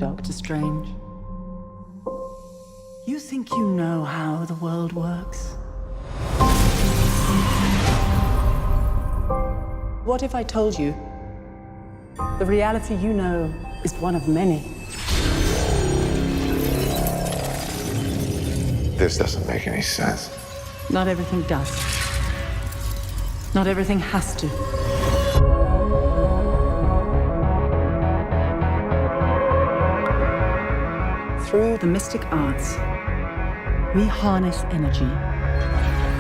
Doctor Strange. You think you know how the world works? What if I told you the reality you know is one of many? This doesn't make any sense. Not everything does. Not everything has to. Through the mystic arts, we harness energy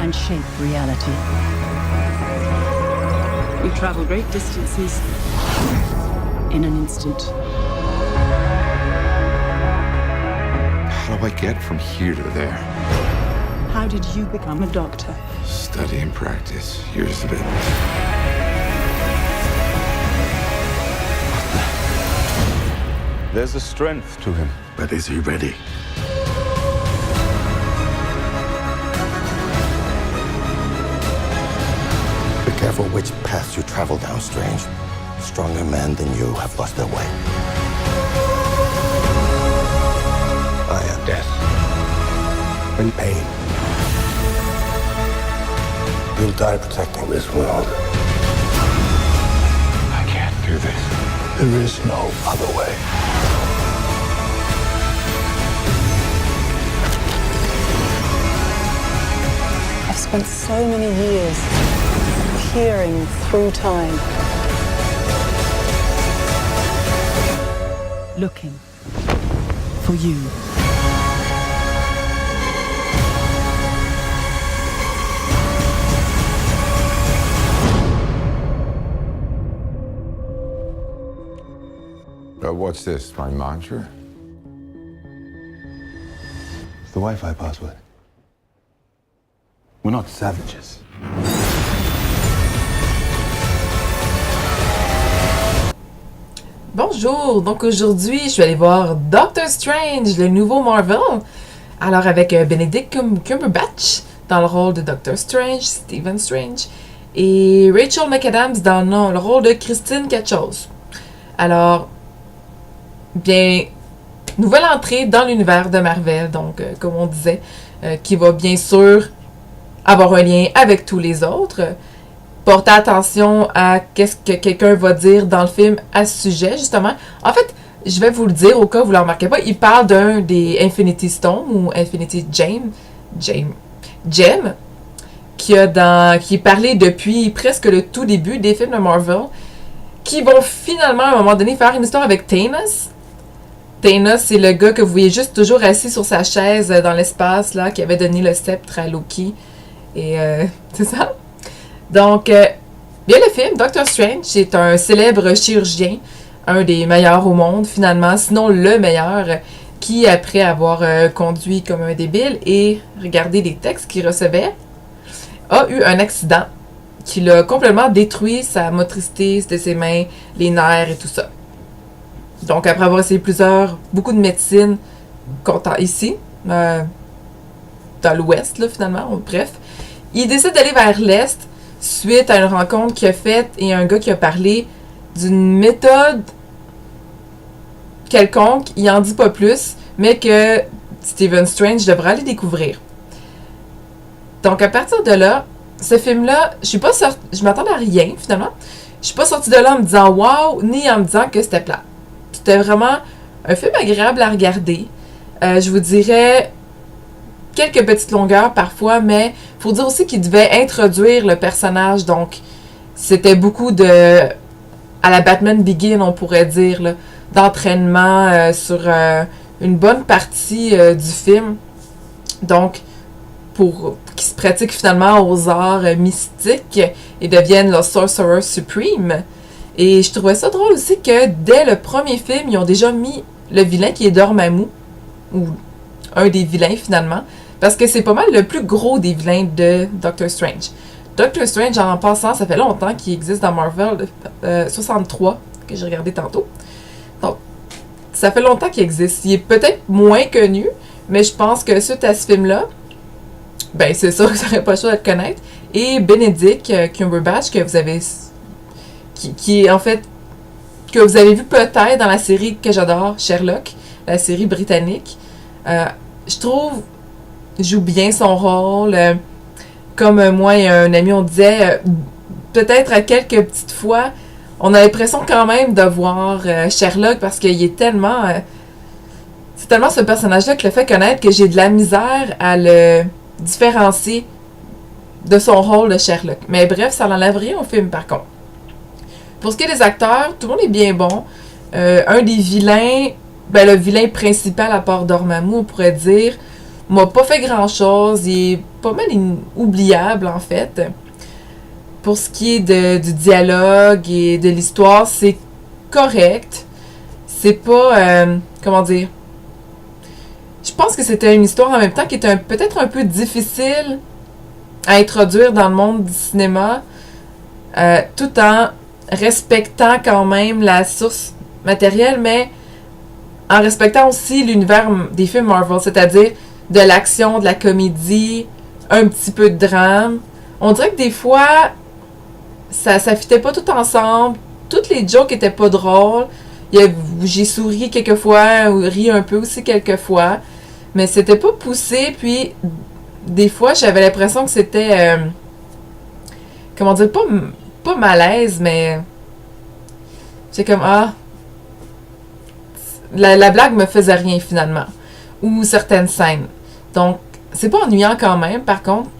and shape reality. We travel great distances in an instant. How do I get from here to there? How did you become a doctor? Study and practice, years of it. There's a strength to him. But is he ready? Be careful which path you travel down, Strange. Stronger men than you have lost their way. I am death. And pain. You'll die protecting this world. I can't do this. There is no other way. I've spent so many years peering through time, looking for you. What's this, my mantra? It's the Wi-Fi password. We're not savages. Bonjour, donc aujourd'hui je suis allée voir Doctor Strange, le nouveau Marvel. Alors avec Benedict Cumberbatch dans le rôle de Doctor Strange, Stephen Strange, et Rachel McAdams dans le rôle de Christine quelque chose. Alors, bien, nouvelle entrée dans l'univers de Marvel, donc comme on disait, qui va bien sûr avoir un lien avec tous les autres. Portez attention à qu'est-ce que quelqu'un va dire dans le film à ce sujet, justement. En fait, je vais vous le dire au cas où vous ne le remarquez pas. Il parle d'un des Infinity Stones ou Infinity Gem qui est parlé depuis presque le tout début des films de Marvel, qui vont finalement, à un moment donné, faire une histoire avec Thanos. Thanos, c'est le gars que vous voyez juste toujours assis sur sa chaise dans l'espace, là, qui avait donné le sceptre à Loki. Et c'est ça. Donc, bien le film, Doctor Strange, c'est un célèbre chirurgien, un des meilleurs au monde, finalement, sinon le meilleur, qui, après avoir conduit comme un débile et regardé les textes qu'il recevait, a eu un accident qui l'a complètement détruit sa motricité de ses mains, les nerfs et tout ça. Donc, après avoir essayé beaucoup de médecine ici, dans l'ouest, là, finalement, bref, il décide d'aller vers l'est suite à une rencontre qu'il a faite et un gars qui a parlé d'une méthode quelconque, il en dit pas plus, mais que Stephen Strange devra aller découvrir. Donc, à partir de là, ce film-là, je m'attendais à rien, finalement. Je suis pas sortie de là en me disant « wow », ni en me disant que c'était plat. C'était vraiment un film agréable à regarder. Je vous dirais quelques petites longueurs parfois, mais il faut dire aussi qu'il devait introduire le personnage, donc c'était beaucoup à la Batman Begin, on pourrait dire, là, d'entraînement sur une bonne partie du film. Donc, pour qu'ils se pratiquent finalement aux arts mystiques et deviennent le Sorcerer Supreme. Et je trouvais ça drôle aussi que dès le premier film, ils ont déjà mis le vilain qui est Dormammu, ou un des vilains finalement, parce que c'est pas mal le plus gros des vilains de Doctor Strange. Doctor Strange, en passant, ça fait longtemps qu'il existe dans Marvel, 63, que j'ai regardé tantôt. Donc, ça fait longtemps qu'il existe. Il est peut-être moins connu, mais je pense que suite à ce film-là, ben c'est sûr que ça n'aurait pas le choix de le connaître. Et Benedict Cumberbatch, que vous avez... qui est en fait que vous avez vu peut-être dans la série que j'adore, Sherlock, la série britannique. Je trouve joue bien son rôle. Comme moi et un ami, on disait, peut-être à quelques petites fois, on a l'impression quand même de voir Sherlock parce qu'il est tellement... c'est tellement ce personnage-là que le fait connaître que j'ai de la misère à le différencier de son rôle de Sherlock. Mais bref, ça n'enlève rien au film par contre. Pour ce qui est des acteurs, tout le monde est bien bon. Un des vilains, le vilain principal à part Dormammu, on pourrait dire, m'a pas fait grand-chose. Il est pas mal oubliable en fait. Pour ce qui est du dialogue et de l'histoire, c'est correct. C'est pas... comment dire? Je pense que c'était une histoire en même temps qui était peut-être un peu difficile à introduire dans le monde du cinéma, tout en respectant quand même la source matérielle, mais en respectant aussi l'univers des films Marvel, c'est-à-dire de l'action, de la comédie, un petit peu de drame. On dirait que des fois, ça fitait pas tout ensemble, toutes les jokes étaient pas drôles. J'ai souri quelquefois, ou ri un peu aussi quelquefois, mais c'était pas poussé, puis des fois, j'avais l'impression que c'était, comment dire, pas malaise, mais c'est comme, la blague me faisait rien finalement, ou certaines scènes. Donc, c'est pas ennuyant quand même, par contre.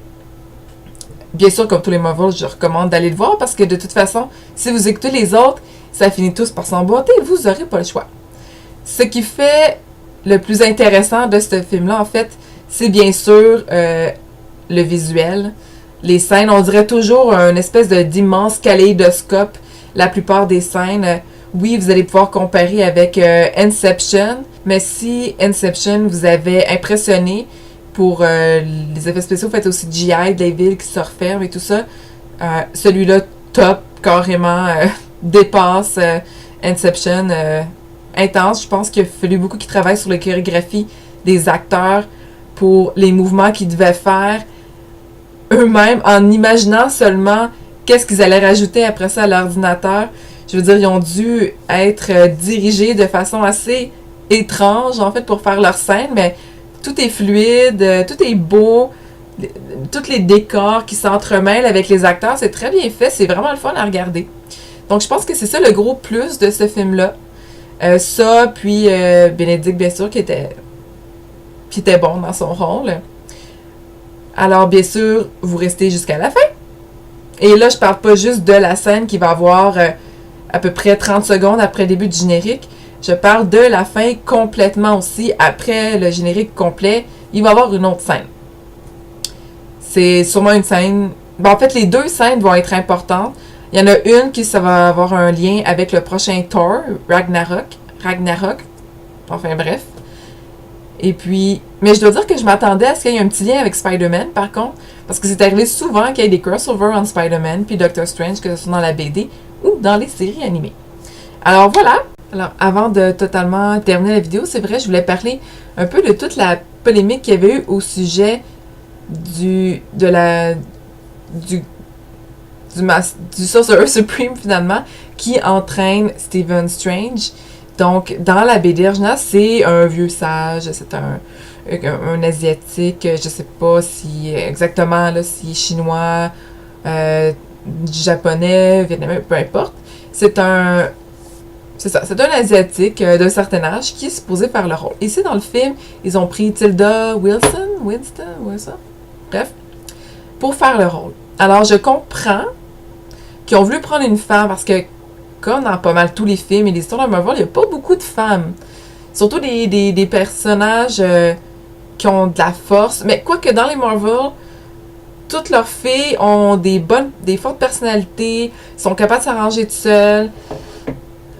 Bien sûr, comme tous les Marvel, je recommande d'aller le voir, parce que de toute façon, si vous écoutez les autres, ça finit tous par s'emboîter, vous n'aurez pas le choix. Ce qui fait le plus intéressant de ce film-là, en fait, c'est bien sûr le visuel. Les scènes, on dirait toujours une espèce d'immense kaléidoscope. La plupart des scènes, oui, vous allez pouvoir comparer avec Inception, mais si Inception vous avait impressionné pour les effets spéciaux faits au CGI, des villes qui se referment et tout ça, celui-là, top, carrément, dépasse Inception, intense. Je pense qu'il a fallu beaucoup qui travaillent sur la chorégraphie des acteurs pour les mouvements qu'ils devaient faire eux-mêmes en imaginant seulement qu'est-ce qu'ils allaient rajouter après ça à l'ordinateur. Je veux dire, ils ont dû être dirigés de façon assez étrange, en fait, pour faire leur scène, mais tout est fluide, tout est beau, tous les décors qui s'entremêlent avec les acteurs, c'est très bien fait, c'est vraiment le fun à regarder. Donc, je pense que c'est ça le gros plus de ce film-là. Ça, puis Bénédicte, bien sûr, qui était bon dans son rôle. Alors, bien sûr, vous restez jusqu'à la fin. Et là, je parle pas juste de la scène qui va avoir à peu près 30 secondes après le début du générique. Je parle de la fin complètement aussi. Après le générique complet, il va y avoir une autre scène. C'est sûrement une scène... en fait, les deux scènes vont être importantes. Il y en a une qui ça va avoir un lien avec le prochain Thor, Ragnarok. Enfin bref. Et puis... mais je dois dire que je m'attendais à ce qu'il y ait un petit lien avec Spider-Man, par contre. Parce que c'est arrivé souvent qu'il y ait des crossovers entre Spider-Man puis Doctor Strange, que ce soit dans la BD ou dans les séries animées. Alors voilà. Alors, avant de totalement terminer la vidéo, c'est vrai, je voulais parler un peu de toute la polémique qu'il y avait eu au sujet du Sorcerer Supreme, finalement, qui entraîne Stephen Strange. Donc, dans la BD originale, c'est un vieux sage, c'est un asiatique, je sais pas si exactement, là, si chinois, japonais, vietnamien, peu importe. C'est un asiatique d'un certain âge qui est supposé faire le rôle. Ici, dans le film, ils ont pris Tilda Winston, bref, pour faire le rôle. Alors, je comprends qu'ils ont voulu prendre une femme parce que, comme dans pas mal tous les films et les histoires de Marvel, il n'y a pas beaucoup de femmes. Surtout des personnages qui ont de la force. Mais quoique dans les Marvel, toutes leurs filles ont des fortes personnalités, sont capables de s'arranger toutes seules.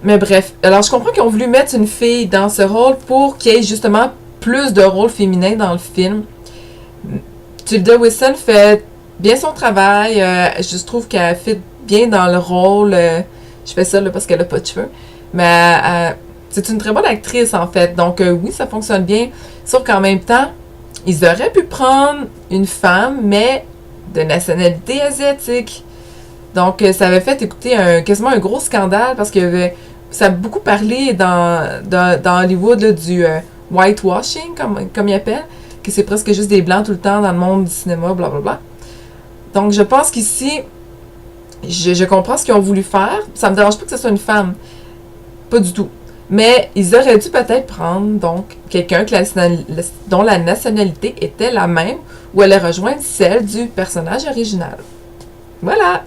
Mais bref, alors je comprends qu'ils ont voulu mettre une fille dans ce rôle pour qu'il y ait justement plus de rôles féminins dans le film. Tilda Winston fait bien son travail. Je trouve qu'elle fit bien dans le rôle. Je fais ça là, parce qu'elle n'a pas de cheveux. Mais c'est une très bonne actrice, en fait. Donc oui, ça fonctionne bien. Sauf qu'en même temps, ils auraient pu prendre une femme, mais de nationalité asiatique. Donc ça avait fait, écoutez, quasiment un gros scandale parce qu'il y avait ça a beaucoup parlé dans Hollywood là, du whitewashing, comme ils appellent, que c'est presque juste des blancs tout le temps dans le monde du cinéma, blablabla. Donc, je pense qu'ici, je comprends ce qu'ils ont voulu faire. Ça me dérange pas que ce soit une femme. Pas du tout. Mais ils auraient dû peut-être prendre donc quelqu'un dont la nationalité était la même ou elle rejoindre celle du personnage original. Voilà!